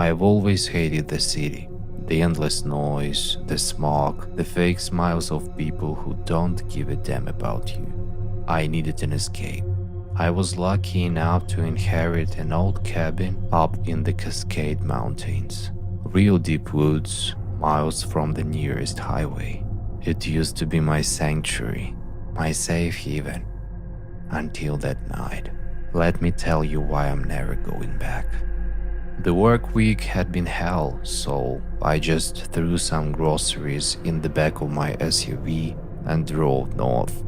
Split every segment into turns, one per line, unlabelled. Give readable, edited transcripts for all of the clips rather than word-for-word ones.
I've always hated the city. The endless noise, the smog, the fake smiles of people who don't give a damn about you. I needed an escape. I was lucky enough to inherit an old cabin up in the Cascade Mountains. Real deep woods, miles from the nearest highway. It used to be my sanctuary, my safe haven. Until that night. Let me tell you why I'm never going back. The work week had been hell, so I just threw some groceries in the back of my SUV and drove north.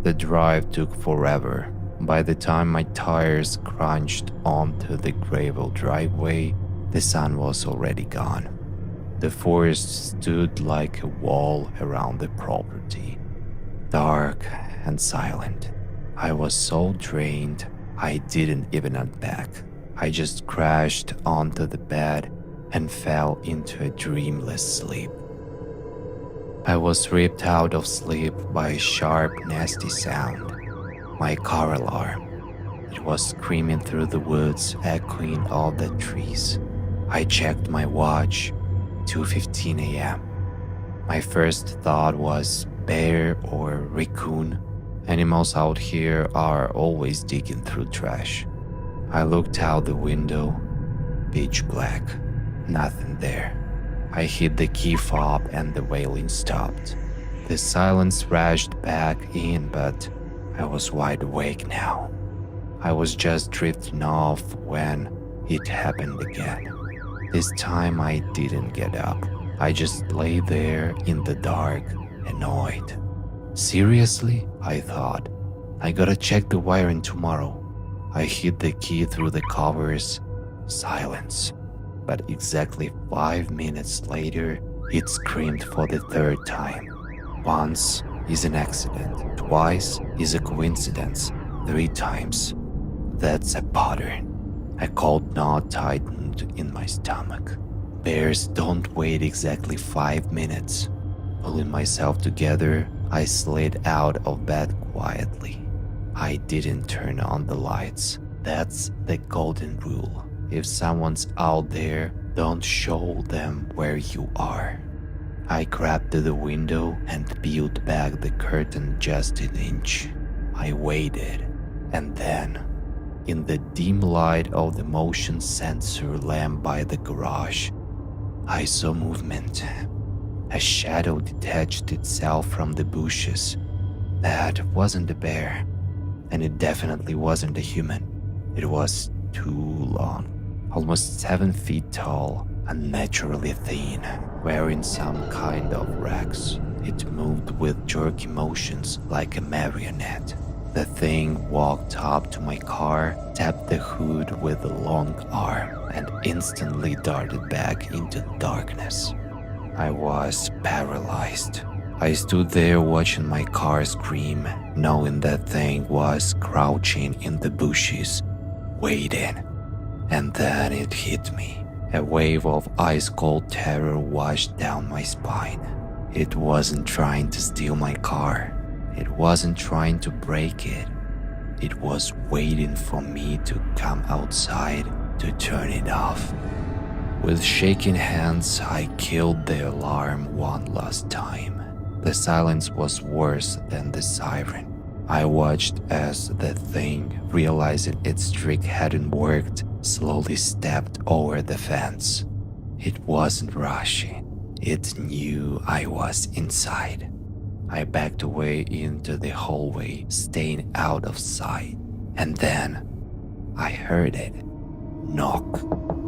The drive took forever. By the time my tires crunched onto the gravel driveway, the sun was already gone. The forest stood like a wall around the property, dark and silent. I was so drained, I didn't even unpack. I just crashed onto the bed and fell into a dreamless sleep. I was ripped out of sleep by a sharp, nasty sound. My car alarm. It was screaming through the woods, echoing all the trees. I checked my watch, 2:15 a.m. My first thought was bear or raccoon. Animals out here are always digging through trash. I looked out the window, pitch black, nothing there. I hit the key fob and the wailing stopped. The silence rushed back in, but I was wide awake now. I was just drifting off when it happened again. This time I didn't get up. I just lay there in the dark, annoyed. Seriously? I thought. I gotta check the wiring tomorrow. I hid the key through the covers. Silence. But exactly 5 minutes later, it screamed for the third time. Once is an accident, twice is a coincidence, 3 times. That's a pattern. A cold knot tightened in my stomach. Bears don't wait exactly 5 minutes. Pulling myself together, I slid out of bed quietly. I didn't turn on the lights. That's the golden rule. If someone's out there, don't show them where you are. I grabbed the window and peeled back the curtain just an inch. I waited, and then, in the dim light of the motion sensor lamp by the garage, I saw movement. A shadow detached itself from the bushes. That wasn't a bear, and it definitely wasn't a human. It was too long, almost 7 feet tall, unnaturally thin, wearing some kind of rags. It moved with jerky motions like a marionette. The thing walked up to my car, tapped the hood with a long arm, and instantly darted back into the darkness. I was paralyzed. I stood there watching my car scream, knowing that thing was crouching in the bushes, waiting. And then it hit me. A wave of ice-cold terror washed down my spine. It wasn't trying to steal my car. It wasn't trying to break it. It was waiting for me to come outside to turn it off. With shaking hands, I killed the alarm one last time. The silence was worse than the siren. I watched as the thing, realizing its trick hadn't worked, slowly stepped over the fence. It wasn't rushing. It knew I was inside. I backed away into the hallway, staying out of sight. And then I heard it. Knock.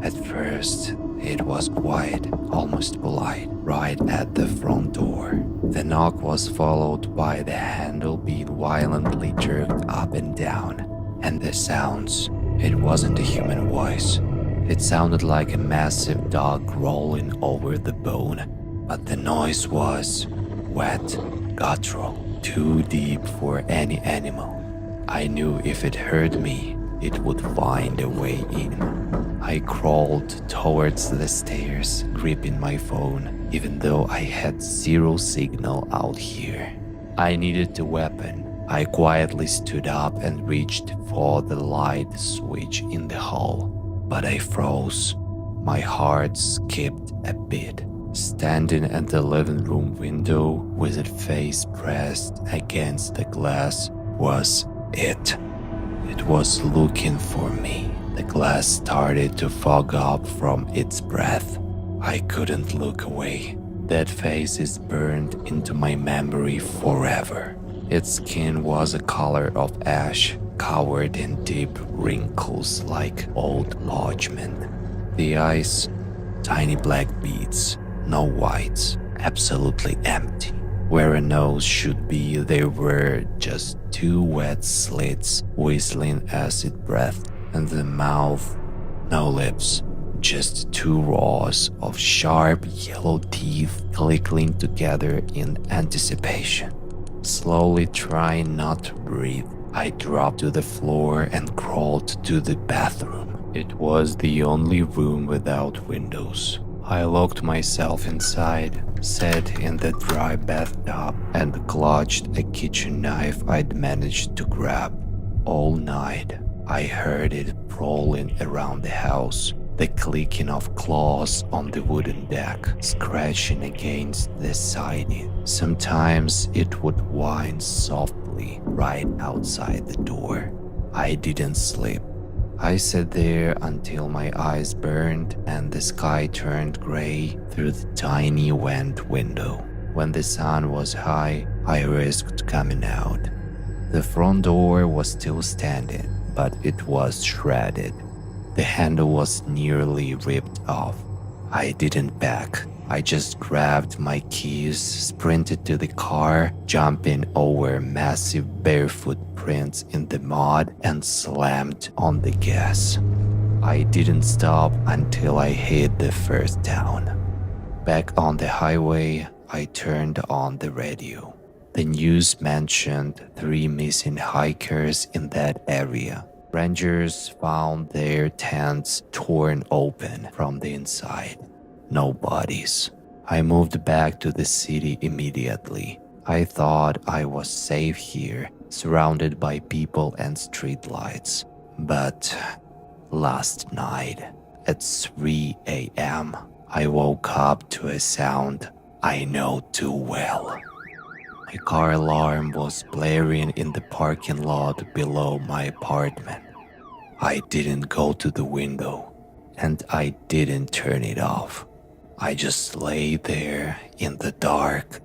At first, it was quiet, almost polite, right at the front door. The knock was followed by the handle being violently jerked up and down, and the sounds. It wasn't a human voice. It sounded like a massive dog rolling over the bone, but the noise was wet, guttural, too deep for any animal. I knew if it heard me, it would find a way in. I crawled towards the stairs, gripping my phone, even though I had 0 signal out here. I needed a weapon. I quietly stood up and reached for the light switch in the hall, but I froze. My heart skipped a beat. Standing at the living room window with its face pressed against the glass was it. It was looking for me. The glass started to fog up from its breath. I couldn't look away. That face is burned into my memory forever. Its skin was a color of ash, covered in deep wrinkles like old parchment. The eyes, tiny black beads, no whites, absolutely empty. Where a nose should be, there were just two wet slits whistling as it breathed, and the mouth, no lips, just two rows of sharp yellow teeth clicking together in anticipation. Slowly trying not to breathe, I dropped to the floor and crawled to the bathroom. It was the only room without windows. I locked myself inside, sat in the dry bathtub, and clutched a kitchen knife I'd managed to grab. All night, I heard it prowling around the house, the clicking of claws on the wooden deck, scratching against the siding. Sometimes it would whine softly right outside the door. I didn't sleep. I sat there until my eyes burned and the sky turned gray through the tiny vent window. When the sun was high, I risked coming out. The front door was still standing, but it was shredded. The handle was nearly ripped off. I didn't back. I just grabbed my keys, sprinted to the car, jumping over massive barefoot prints in the mud, and slammed on the gas. I didn't stop until I hit the first town. Back on the highway, I turned on the radio. The news mentioned 3 missing hikers in that area. Rangers found their tents torn open from the inside. No bodies. I moved back to the city immediately. I thought I was safe here, surrounded by people and streetlights. But last night, at 3 a.m., I woke up to a sound I know too well. My car alarm was blaring in the parking lot below my apartment. I didn't go to the window, and I didn't turn it off. I just lay there in the dark,